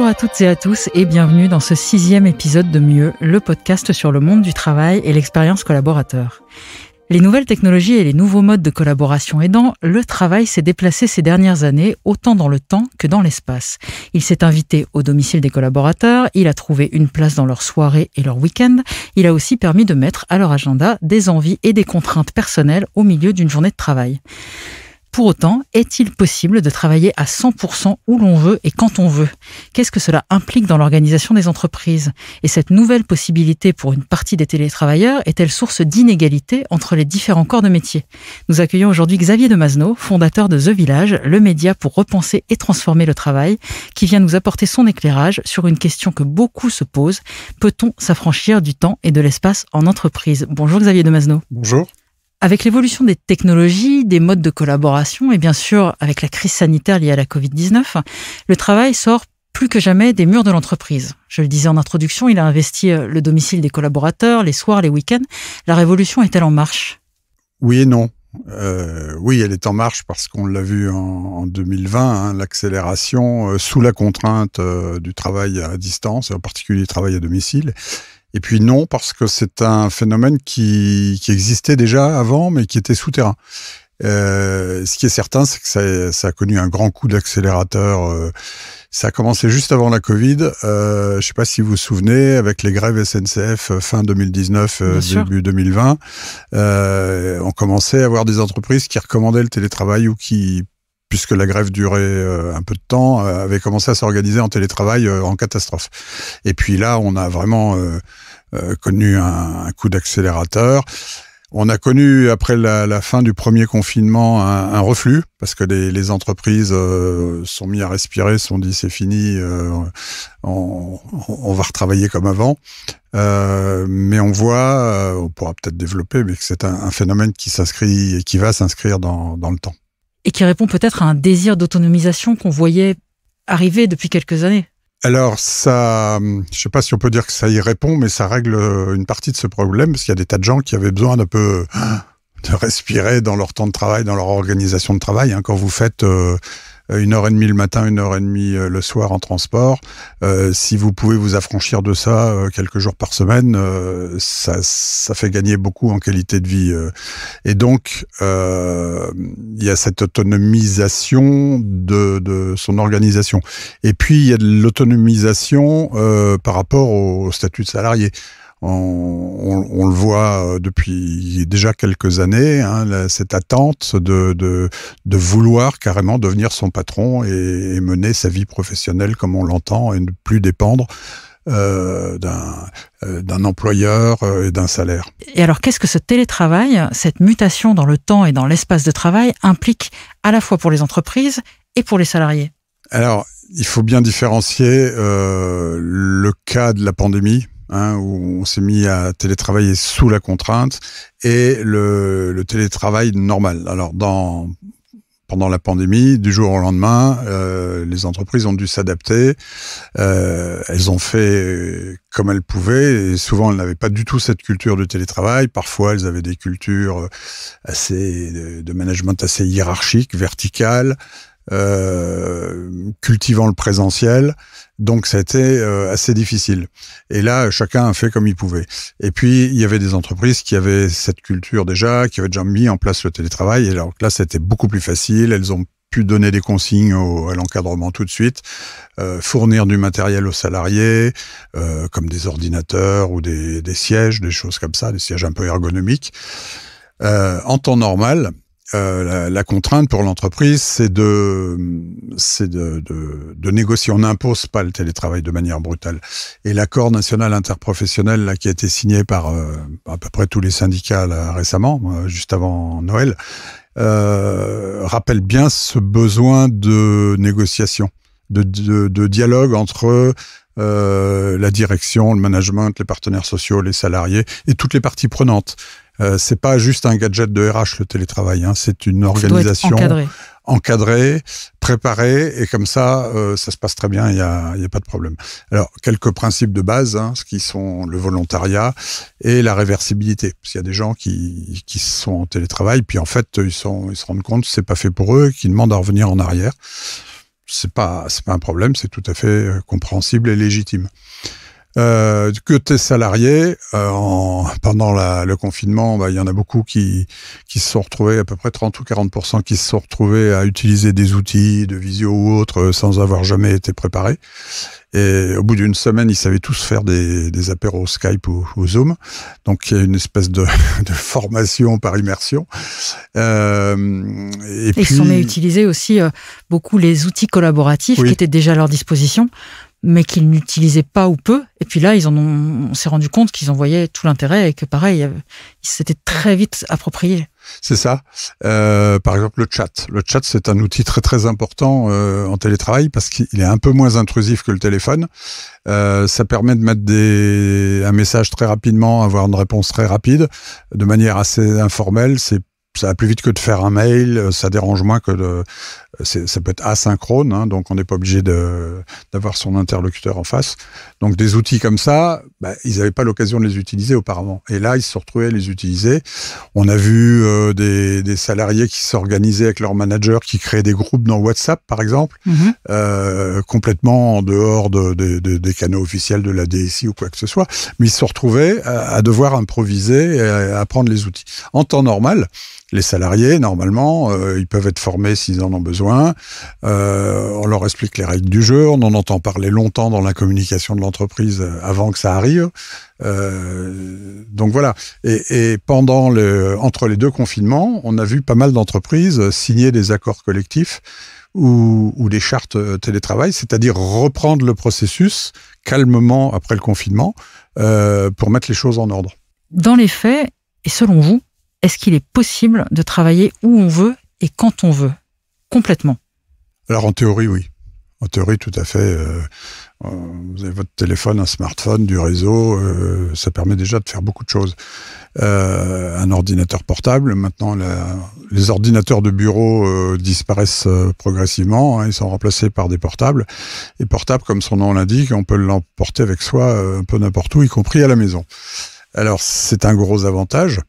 Bonjour à toutes et à tous et bienvenue dans ce 6e épisode de Mieux, le podcast sur le monde du travail et l'expérience collaborateur. Les nouvelles technologies et les nouveaux modes de collaboration aidant, le travail s'est déplacé ces dernières années autant dans le temps que dans l'espace. Il s'est invité au domicile des collaborateurs, il a trouvé une place dans leurs soirées et leurs week-ends, il a aussi permis de mettre à leur agenda des envies et des contraintes personnelles au milieu d'une journée de travail. Pour autant, est-il possible de travailler à 100% où l'on veut et quand on veut ? Qu'est-ce que cela implique dans l'organisation des entreprises ? Et cette nouvelle possibilité pour une partie des télétravailleurs est-elle source d'inégalités entre les différents corps de métier ? Nous accueillons aujourd'hui Xavier Demazno, fondateur de The Village, le média pour repenser et transformer le travail, qui vient nous apporter son éclairage sur une question que beaucoup se posent. Peut-on s'affranchir du temps et de l'espace en entreprise ? Bonjour Xavier Demazno. Bonjour. Avec l'évolution des technologies, des modes de collaboration et bien sûr avec la crise sanitaire liée à la Covid-19, le travail sort plus que jamais des murs de l'entreprise. Je le disais en introduction, il a investi le domicile des collaborateurs, les soirs, les week-ends. La révolution est-elle en marche ? Oui et non. Oui, elle est en marche parce qu'on l'a vu en 2020, l'accélération sous la contrainte du travail à distance, et en particulier le travail à domicile. Et puis non, parce que c'est un phénomène qui existait déjà avant, mais qui était souterrain. Ce qui est certain, c'est que ça a connu un grand coup d'accélérateur. Ça a commencé juste avant la Covid. Je ne sais pas si vous vous souvenez, avec les grèves SNCF fin 2019, début 2020, on commençait à avoir des entreprises qui recommandaient le télétravail ou qui, puisque la grève durait un peu de temps, avait commencé à s'organiser en télétravail en catastrophe. Et puis là, on a vraiment connu un coup d'accélérateur. On a connu, après la fin du premier confinement, un reflux, parce que les entreprises sont mis à respirer, se sont dit c'est fini, on va retravailler comme avant. Mais on voit, on pourra peut-être développer, mais que c'est un phénomène qui s'inscrit et qui va s'inscrire dans le temps. Et qui répond peut-être à un désir d'autonomisation qu'on voyait arriver depuis quelques années. Alors, ça, je ne sais pas si on peut dire que ça y répond, mais ça règle une partie de ce problème, parce qu'il y a des tas de gens qui avaient besoin d'un peu de respirer dans leur temps de travail, dans leur organisation de travail. Quand vous faites 1h30 le matin, 1h30 le soir en transport, si vous pouvez vous affranchir de ça quelques jours par semaine, ça fait gagner beaucoup en qualité de vie. Et donc, il y a cette autonomisation de son organisation. Et puis, il y a de l'autonomisation par rapport au statut de salarié. On le voit depuis déjà quelques années, cette attente de vouloir carrément devenir son patron et mener sa vie professionnelle comme on l'entend et ne plus dépendre d'un employeur et d'un salaire. Et alors, qu'est-ce que ce télétravail, cette mutation dans le temps et dans l'espace de travail implique à la fois pour les entreprises et pour les salariés ? Alors, il faut bien différencier le cas de la pandémie, où on s'est mis à télétravailler sous la contrainte, et le télétravail normal. Alors, pendant la pandémie, du jour au lendemain, les entreprises ont dû s'adapter. Elles ont fait comme elles pouvaient, et souvent elles n'avaient pas du tout cette culture du télétravail. Parfois, elles avaient des cultures de management assez hiérarchiques, verticales, cultivant le présentiel. Donc ça a été assez difficile. Et là, chacun a fait comme il pouvait. Et puis, il y avait des entreprises qui avaient cette culture déjà, qui avaient déjà mis en place le télétravail. Et alors là, c'était beaucoup plus facile. Elles ont pu donner des consignes à l'encadrement tout de suite, fournir du matériel aux salariés, comme des ordinateurs ou des sièges, des choses comme ça, des sièges un peu ergonomiques. En temps normal, la contrainte pour l'entreprise, c'est de négocier. On n'impose pas le télétravail de manière brutale. Et l'accord national interprofessionnel là, qui a été signé par à peu près tous les syndicats là, récemment, juste avant Noël, rappelle bien ce besoin de négociation, de dialogue entre la direction, le management, les partenaires sociaux, les salariés et toutes les parties prenantes. C'est pas juste un gadget de RH, le télétravail, c'est une organisation encadrée, préparée, et comme ça, ça se passe très bien, il y a pas de problème. Alors, quelques principes de base, ce qui sont le volontariat et la réversibilité. Parce qu'il y a des gens qui sont en télétravail, puis en fait, ils se rendent compte que c'est pas fait pour eux, qu'ils demandent à revenir en arrière. c'est pas un problème, c'est tout à fait compréhensible et légitime. Côté salariés, pendant le confinement, il y en a beaucoup qui se sont retrouvés, à peu près 30 ou 40% qui se sont retrouvés à utiliser des outils de visio ou autres sans avoir jamais été préparés. Et au bout d'une semaine, ils savaient tous faire des apéros Skype ou Zoom. Donc il y a une espèce de formation par immersion. Et puis, ils sont mis à utiliser aussi beaucoup les outils collaboratifs qui étaient déjà à leur disposition, mais qu'ils n'utilisaient pas ou peu. Et puis là, on s'est rendu compte qu'ils en voyaient tout l'intérêt et que pareil, ils s'étaient très vite appropriés. C'est ça. Par exemple, le chat. Le chat, c'est un outil très très important en télétravail parce qu'il est un peu moins intrusif que le téléphone. Ça permet de mettre un message très rapidement, avoir une réponse très rapide, de manière assez informelle. Ça va plus vite que de faire un mail, ça dérange moins que ça peut être asynchrone, hein, donc on n'est pas obligé d'avoir son interlocuteur en face. Donc des outils comme ça, ils n'avaient pas l'occasion de les utiliser auparavant. Et là, ils se sont retrouvés à les utiliser. On a vu des salariés qui s'organisaient avec leur manager, qui créaient des groupes dans WhatsApp, par exemple, complètement en dehors des canaux officiels de la DSI ou quoi que ce soit. Mais ils se sont retrouvés à devoir improviser et à apprendre les outils. En temps normal, les salariés, normalement, ils peuvent être formés s'ils en ont besoin. On leur explique les règles du jeu. On en entend parler longtemps dans la communication de l'entreprise avant que ça arrive. Donc voilà. Et entre les deux confinements, on a vu pas mal d'entreprises signer des accords collectifs ou des chartes télétravail, c'est-à-dire reprendre le processus calmement après le confinement pour mettre les choses en ordre. Dans les faits, et selon vous, est-ce qu'il est possible de travailler où on veut et quand on veut, complètement? Alors en théorie, oui. En théorie, tout à fait. Vous avez votre téléphone, un smartphone, du réseau, ça permet déjà de faire beaucoup de choses. Un ordinateur portable, maintenant les ordinateurs de bureau disparaissent progressivement, hein, ils sont remplacés par des portables. Et portable, comme son nom l'indique, on peut l'emporter avec soi un peu n'importe où, y compris à la maison. Alors c'est un gros avantage.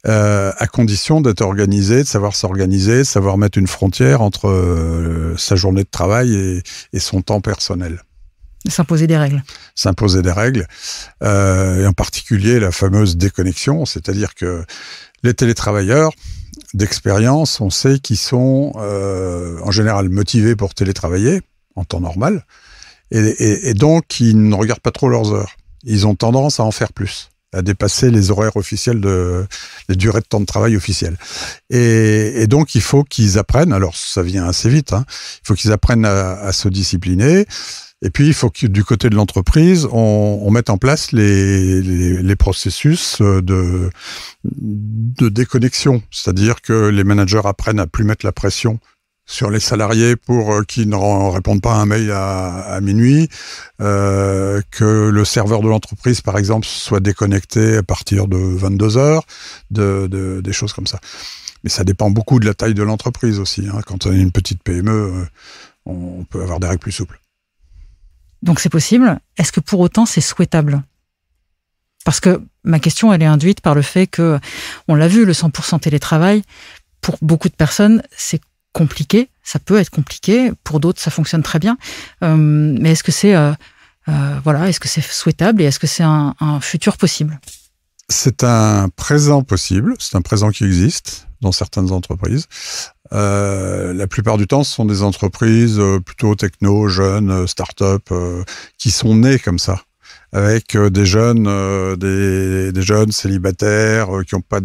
À condition d'être organisé, de savoir s'organiser, de savoir mettre une frontière entre sa journée de travail et son temps personnel. S'imposer des règles. S'imposer des règles, et en particulier la fameuse déconnexion, c'est-à-dire que les télétravailleurs d'expérience, on sait qu'ils sont en général motivés pour télétravailler en temps normal, et donc ils ne regardent pas trop leurs heures. Ils ont tendance à en faire plus, à dépasser les horaires officiels les durées de temps de travail officielles. Et donc, il faut qu'ils apprennent, alors ça vient assez vite, hein, il faut qu'ils apprennent à se discipliner, et puis il faut que du côté de l'entreprise, on mette en place les processus de déconnexion, c'est-à-dire que les managers apprennent à plus mettre la pression sur les salariés pour qu'ils ne répondent pas à un mail à minuit, que le serveur de l'entreprise, par exemple, soit déconnecté à partir de 22h, des choses comme ça. Mais ça dépend beaucoup de la taille de l'entreprise aussi, hein. Quand on est une petite PME, on peut avoir des règles plus souples. Donc c'est possible. Est-ce que pour autant c'est souhaitable ? Parce que ma question, elle est induite par le fait que, on l'a vu, le 100% télétravail, pour beaucoup de personnes, c'est compliqué, ça peut être compliqué, pour d'autres ça fonctionne très bien, mais est-ce que c'est est-ce que c'est souhaitable et est-ce que c'est un futur possible ? C'est un présent possible, c'est un présent qui existe dans certaines entreprises. La plupart du temps, ce sont des entreprises plutôt techno, jeunes, start-up, qui sont nées comme ça, avec des jeunes, des jeunes célibataires qui n'ont pas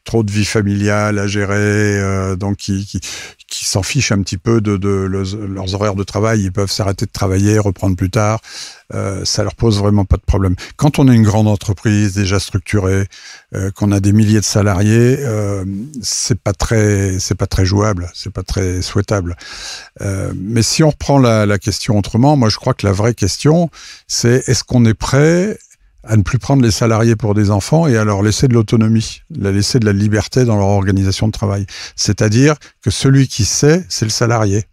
trop de vie familiale à gérer, donc qui s'en fichent un petit peu de leurs horaires de travail. Ils peuvent s'arrêter de travailler, reprendre plus tard. Ça leur pose vraiment pas de problème. Quand on est une grande entreprise déjà structurée, qu'on a des milliers de salariés, c'est pas très jouable, c'est pas très souhaitable. Mais si on reprend la question autrement, moi je crois que la vraie question, c'est est-ce qu'on est prêt à ne plus prendre les salariés pour des enfants et à leur laisser de l'autonomie, laisser de la liberté dans leur organisation de travail. C'est-à-dire que celui qui sait, c'est le salarié.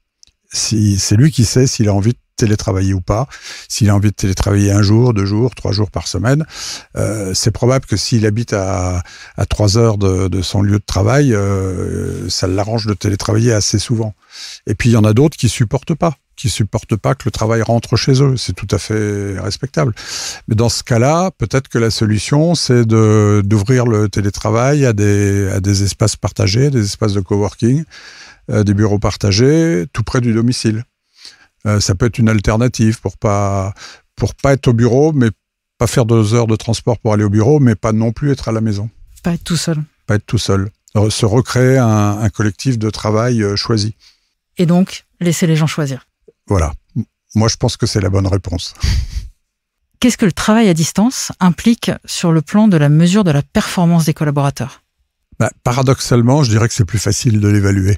C'est lui qui sait s'il a envie télétravailler ou pas. S'il a envie de télétravailler 1 jour, 2 jours, 3 jours par semaine, c'est probable que s'il habite à 3 heures de son lieu de travail, ça l'arrange de télétravailler assez souvent. Et puis il y en a d'autres qui supportent pas que le travail rentre chez eux. C'est tout à fait respectable. Mais dans ce cas-là, peut-être que la solution, c'est d'ouvrir le télétravail à des espaces partagés, des espaces de coworking, des bureaux partagés, tout près du domicile. Ça peut être une alternative pour pas être au bureau, mais pas faire 2 heures de transport pour aller au bureau, mais pas non plus être à la maison. Pas être tout seul. Pas être tout seul. Se recréer un collectif de travail choisi. Et donc, laisser les gens choisir. Voilà. Moi, je pense que c'est la bonne réponse. Qu'est-ce que le travail à distance implique sur le plan de la mesure de la performance des collaborateurs ? Paradoxalement, je dirais que c'est plus facile de l'évaluer.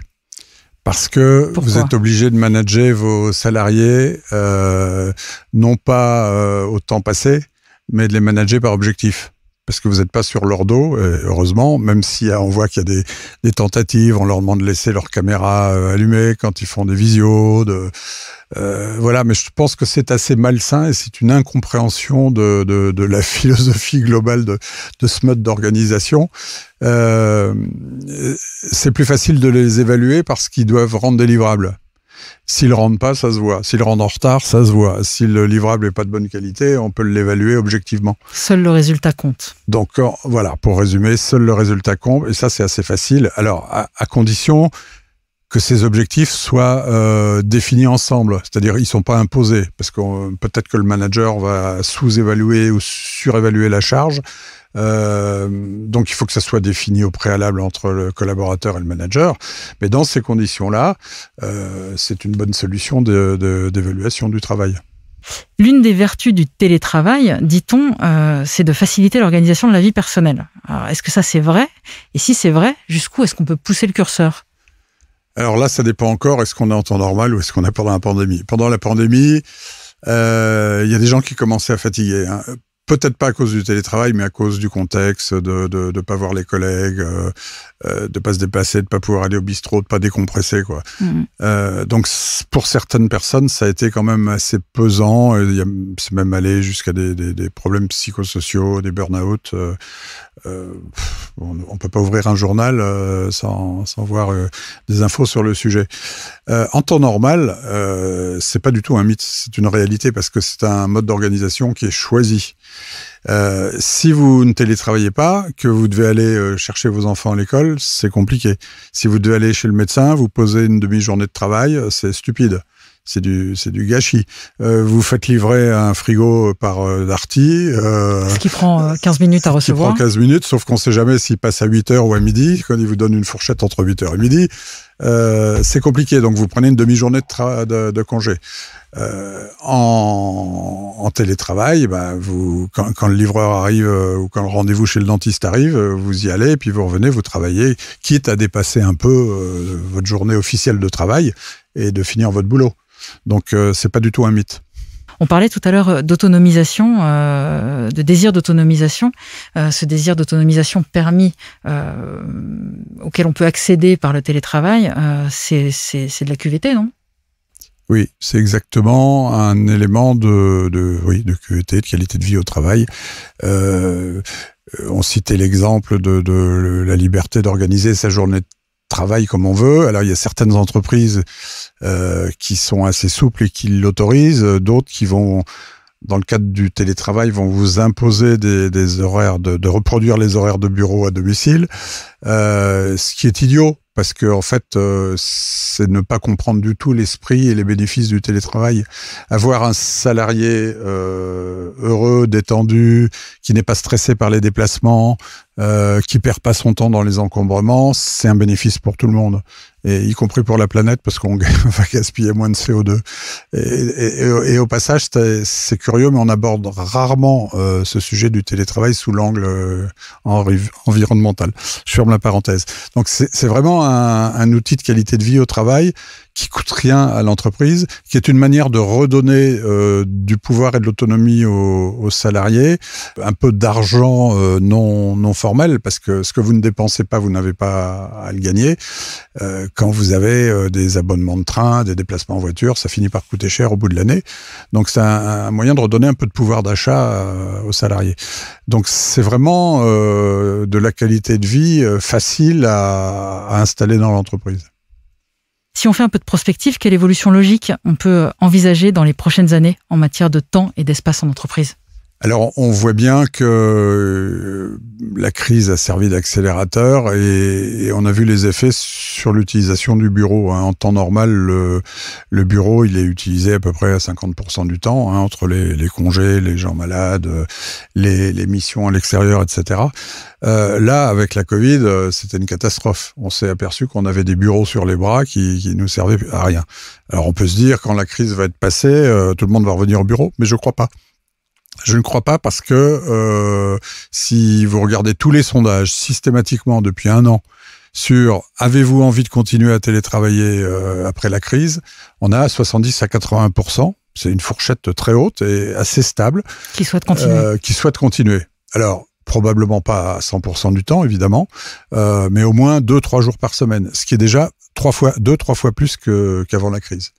Parce que Pourquoi ? Vous êtes obligé de manager vos salariés, non pas au temps passé, mais de les manager par objectif. Parce que vous n'êtes pas sur leur dos, heureusement, même si on voit qu'il y a des tentatives, on leur demande de laisser leur caméra allumée quand ils font des visios, voilà. Mais je pense que c'est assez malsain et c'est une incompréhension de la philosophie globale de ce mode d'organisation. C'est plus facile de les évaluer parce qu'ils doivent rendre des livrables. S'ils ne rendent pas, ça se voit. S'ils rendent en retard, ça se voit. Si le livrable n'est pas de bonne qualité, on peut l'évaluer objectivement. Seul le résultat compte. Donc voilà, pour résumer, seul le résultat compte. Et ça, c'est assez facile. Alors, à condition que ces objectifs soient définis ensemble. C'est-à-dire, ils ne sont pas imposés. Parce que peut-être que le manager va sous-évaluer ou surévaluer la charge. Donc il faut que ça soit défini au préalable entre le collaborateur et le manager. Mais dans ces conditions-là, c'est une bonne solution d'évaluation du travail. L'une des vertus du télétravail, dit-on, c'est de faciliter l'organisation de la vie personnelle. Alors, est-ce que ça c'est vrai ? Et si c'est vrai, jusqu'où est-ce qu'on peut pousser le curseur ? Alors là, ça dépend encore, est-ce qu'on est en temps normal ou est-ce qu'on est pendant la pandémie ? Pendant la pandémie, il y a des gens qui commençaient à fatiguer, hein. Peut-être pas à cause du télétravail, mais à cause du contexte, de pas voir les collègues, de pas se déplacer, de pas pouvoir aller au bistrot, de pas décompresser, quoi. Donc, pour certaines personnes, ça a été quand même assez pesant. C'est même allé jusqu'à des problèmes psychosociaux, des burn-out. On peut pas ouvrir un journal sans voir des infos sur le sujet. En temps normal, c'est pas du tout un mythe, c'est une réalité parce que c'est un mode d'organisation qui est choisi. Si vous ne télétravaillez pas, que vous devez aller chercher vos enfants à l'école, c'est compliqué. Si vous devez aller chez le médecin, vous posez une demi-journée de travail, c'est stupide. C'est du gâchis. Vous faites livrer un frigo par Darty. Ce qui prend 15 minutes à recevoir. Qui prend 15 minutes, sauf qu'on ne sait jamais s'il passe à 8h ou à midi, quand il vous donne une fourchette entre 8h et midi. C'est compliqué, donc vous prenez une demi-journée de congé. En télétravail, quand le livreur arrive ou quand le rendez-vous chez le dentiste arrive, vous y allez et puis vous revenez, vous travaillez, quitte à dépasser un peu votre journée officielle de travail et de finir votre boulot. Donc c'est pas du tout un mythe. On parlait tout à l'heure d'autonomisation, de désir d'autonomisation. Ce désir d'autonomisation permis auquel on peut accéder par le télétravail, c'est de la QVT, non ? Oui, c'est exactement un élément de QVT, de qualité de vie au travail. On citait l'exemple de la liberté d'organiser sa journée de travail comme on veut. Alors, il y a certaines entreprises qui sont assez souples et qui l'autorisent, d'autres qui vont, dans le cadre du télétravail, vont vous imposer des horaires, de reproduire les horaires de bureau à domicile, ce qui est idiot. Parce que en fait, c'est ne pas comprendre du tout l'esprit et les bénéfices du télétravail. Avoir un salarié heureux, détendu, qui n'est pas stressé par les déplacements, qui perd pas son temps dans les encombrements, c'est un bénéfice pour tout le monde, et y compris pour la planète, parce qu'on va gaspiller moins de CO2. Et au passage, c'est curieux, mais on aborde rarement ce sujet du télétravail sous l'angle environnemental. Je ferme la parenthèse. Donc c'est vraiment un outil de qualité de vie au travail qui coûte rien à l'entreprise, qui est une manière de redonner du pouvoir et de l'autonomie aux salariés, un peu d'argent non formel, parce que ce que vous ne dépensez pas, vous n'avez pas à le gagner. Quand vous avez des abonnements de train, des déplacements en voiture, ça finit par coûter cher au bout de l'année. Donc c'est un moyen de redonner un peu de pouvoir d'achat aux salariés. Donc c'est vraiment de la qualité de vie facile à installer dans l'entreprise. Si on fait un peu de prospective, quelle évolution logique on peut envisager dans les prochaines années en matière de temps et d'espace en entreprise ? Alors, on voit bien que la crise a servi d'accélérateur et on a vu les effets sur l'utilisation du bureau. En temps normal, le bureau, il est utilisé à peu près à 50% du temps, entre les congés, les gens malades, les missions à l'extérieur, etc. Là, avec la Covid, c'était une catastrophe. On s'est aperçu qu'on avait des bureaux sur les bras qui nous servaient à rien. Alors, on peut se dire, quand la crise va être passée, tout le monde va revenir au bureau, mais je crois pas. Je ne crois pas parce que si vous regardez tous les sondages systématiquement depuis 1 an sur avez-vous envie de continuer à télétravailler après la crise, on a 70 à 80%. C'est une fourchette très haute et assez stable. Qui souhaitent continuer. Qui souhaitent continuer. Alors, probablement pas à 100% du temps, évidemment, mais au moins 2-3 jours par semaine, ce qui est déjà 2-3 fois plus qu'avant la crise.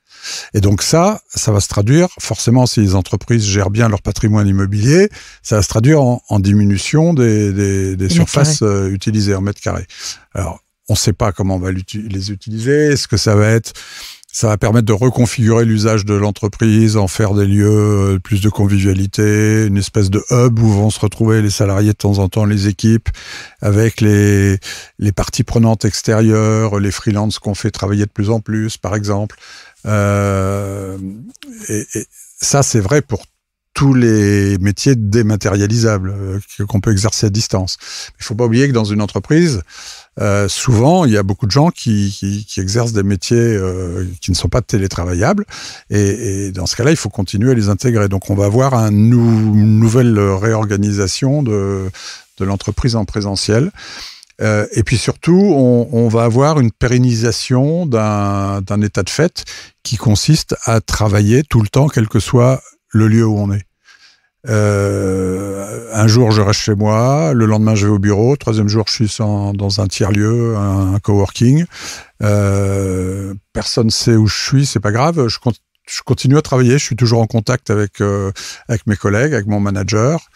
Et donc ça va se traduire, forcément, si les entreprises gèrent bien leur patrimoine immobilier, ça va se traduire en diminution des surfaces utilisées en mètres carrés. Alors, on ne sait pas comment on va les utiliser. Est-ce que ça va permettre de reconfigurer l'usage de l'entreprise, en faire des lieux plus de convivialité, une espèce de hub où vont se retrouver les salariés de temps en temps, les équipes, avec les parties prenantes extérieures, les freelances qu'on fait travailler de plus en plus, par exemple. Et ça, c'est vrai pour tous les métiers dématérialisables qu'on peut exercer à distance. Il ne faut pas oublier que dans une entreprise, souvent, il y a beaucoup de gens qui exercent des métiers qui ne sont pas télétravaillables. Et dans ce cas-là, il faut continuer à les intégrer. Donc, on va avoir une nouvelle réorganisation de l'entreprise en présentiel. Et puis surtout, on va avoir une pérennisation d'un état de fait qui consiste à travailler tout le temps, quel que soit le lieu où on est. Un jour, je reste chez moi, le lendemain, je vais au bureau, 3e jour, je suis dans un tiers-lieu, un coworking. Personne ne sait où je suis, c'est pas grave, je continue à travailler, je suis toujours en contact avec mes collègues, avec mon manager,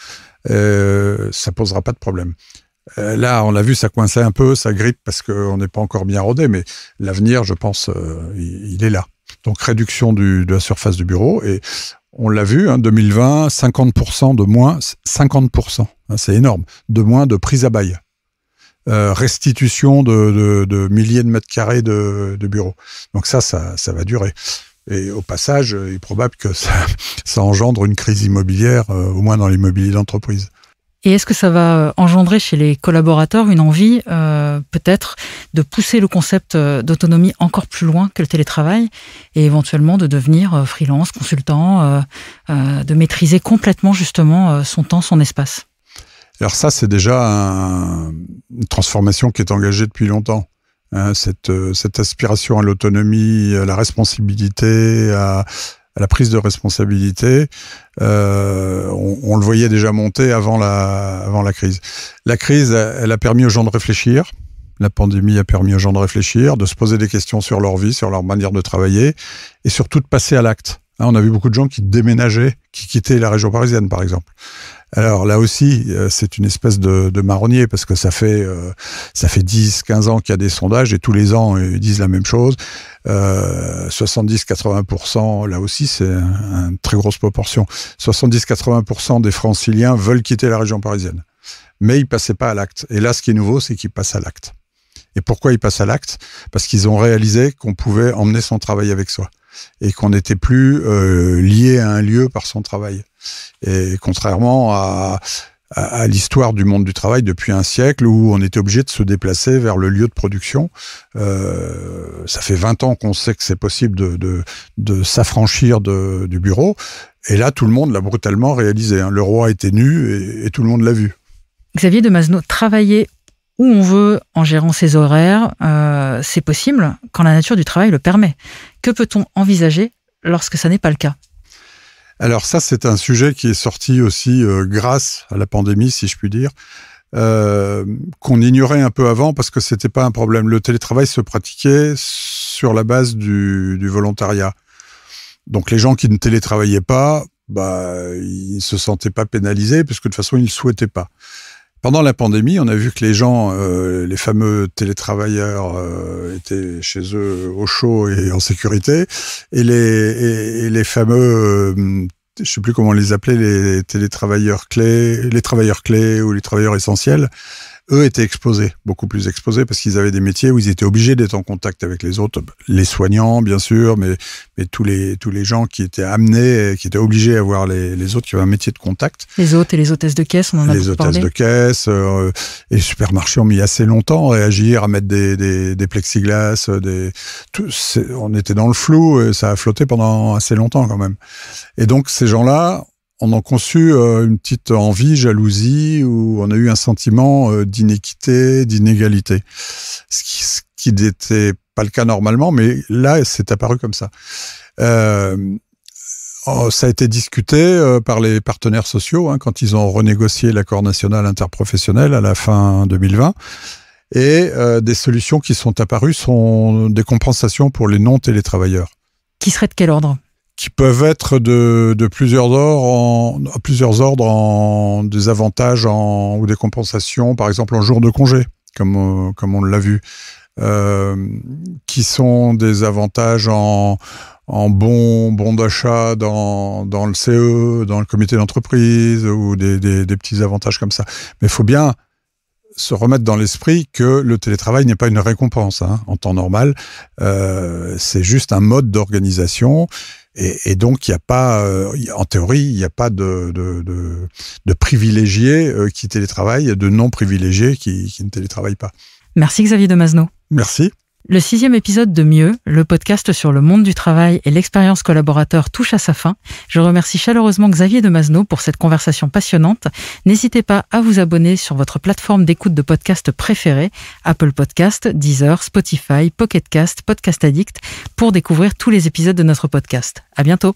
ça posera pas de problème. Là, on l'a vu, ça coinçait un peu, ça grippe parce qu'on n'est pas encore bien rodé, mais l'avenir, je pense, il est là. Donc, réduction de la surface du bureau, et on l'a vu, 2020, 50% de moins, 50%, c'est énorme, de moins de prise à bail. Restitution de milliers de mètres carrés de bureaux. Donc ça va durer. Et au passage, il est probable que ça engendre une crise immobilière, au moins dans l'immobilier d'entreprise. Et est-ce que ça va engendrer chez les collaborateurs une envie, peut-être, de pousser le concept d'autonomie encore plus loin que le télétravail et éventuellement de devenir freelance, consultant, de maîtriser complètement justement son temps, son espace ? Alors ça, c'est déjà une transformation qui est engagée depuis longtemps. Cette aspiration à l'autonomie, à la responsabilité, à la prise de responsabilité, on le voyait déjà monter avant la crise. La crise, elle a permis aux gens de réfléchir. La pandémie a permis aux gens de réfléchir, de se poser des questions sur leur vie, sur leur manière de travailler, et surtout de passer à l'acte. On a vu beaucoup de gens qui déménageaient, qui quittaient la région parisienne, par exemple. Alors là aussi, c'est une espèce de marronnier, parce que ça fait 10-15 ans qu'il y a des sondages, et tous les ans, ils disent la même chose. 70-80%, là aussi, c'est une très grosse proportion. 70-80% des franciliens veulent quitter la région parisienne. Mais ils passaient pas à l'acte. Et là, ce qui est nouveau, c'est qu'ils passent à l'acte. Et pourquoi ils passent à l'acte ? Parce qu'ils ont réalisé qu'on pouvait emmener son travail avec soi. Et qu'on n'était plus lié à un lieu par son travail. Et contrairement à l'histoire du monde du travail depuis un siècle où on était obligé de se déplacer vers le lieu de production, ça fait 20 ans qu'on sait que c'est possible de s'affranchir du bureau. Et là, tout le monde l'a brutalement réalisé. Le roi était nu et tout le monde l'a vu. Xavier Demasno, travailler où on veut en gérant ses horaires, c'est possible quand la nature du travail le permet. Que peut-on envisager lorsque ça n'est pas le cas ? Alors ça, c'est un sujet qui est sorti aussi grâce à la pandémie, si je puis dire, qu'on ignorait un peu avant parce que c'était pas un problème. Le télétravail se pratiquait sur la base du volontariat. Donc les gens qui ne télétravaillaient pas, ils ne se sentaient pas pénalisés parce que de toute façon, ils ne le souhaitaient pas. Pendant la pandémie, on a vu que les gens, les fameux télétravailleurs, étaient chez eux au chaud et en sécurité, et les fameux, je sais plus comment on les appelait, les télétravailleurs clés, les travailleurs clés ou les travailleurs essentiels, eux étaient exposés, beaucoup plus exposés, parce qu'ils avaient des métiers où ils étaient obligés d'être en contact avec les autres, les soignants bien sûr, mais tous les gens qui étaient amenés, qui étaient obligés à voir les autres qui avaient un métier de contact. Les hôtes et les hôtesses de caisse, on en a beaucoup parlé. Les hôtesses de caisse, et les supermarchés ont mis assez longtemps à réagir, à mettre des plexiglas, on était dans le flou, et ça a flotté pendant assez longtemps quand même. Et donc ces gens-là, on a conçu une petite envie, jalousie, où on a eu un sentiment d'inéquité, d'inégalité. Ce qui n'était pas le cas normalement, mais là, c'est apparu comme ça. Ça a été discuté par les partenaires sociaux quand ils ont renégocié l'accord national interprofessionnel à la fin 2020. Et des solutions qui sont apparues sont des compensations pour les non-télétravailleurs. Qui seraient de quel ordre ? Qui peuvent être de plusieurs ordres en des avantages ou des compensations, par exemple en jour de congé, comme on l'a vu, qui sont des avantages en bons d'achat dans le CE, dans le comité d'entreprise, ou des petits avantages comme ça. Mais il faut bien se remettre dans l'esprit que le télétravail n'est pas une récompense en temps normal. C'est juste un mode d'organisation. Et donc, il n'y a pas, en théorie, il n'y a pas de privilégiés qui télétravaillent, de non-privilégiés qui ne télétravaillent pas. Merci Xavier Demazeno. Merci. Le 6e épisode de Mieux, le podcast sur le monde du travail et l'expérience collaborateur touche à sa fin. Je remercie chaleureusement Xavier Demazeno pour cette conversation passionnante. N'hésitez pas à vous abonner sur votre plateforme d'écoute de podcast préférée, Apple Podcast, Deezer, Spotify, Pocket Cast, Podcast Addict, pour découvrir tous les épisodes de notre podcast. À bientôt.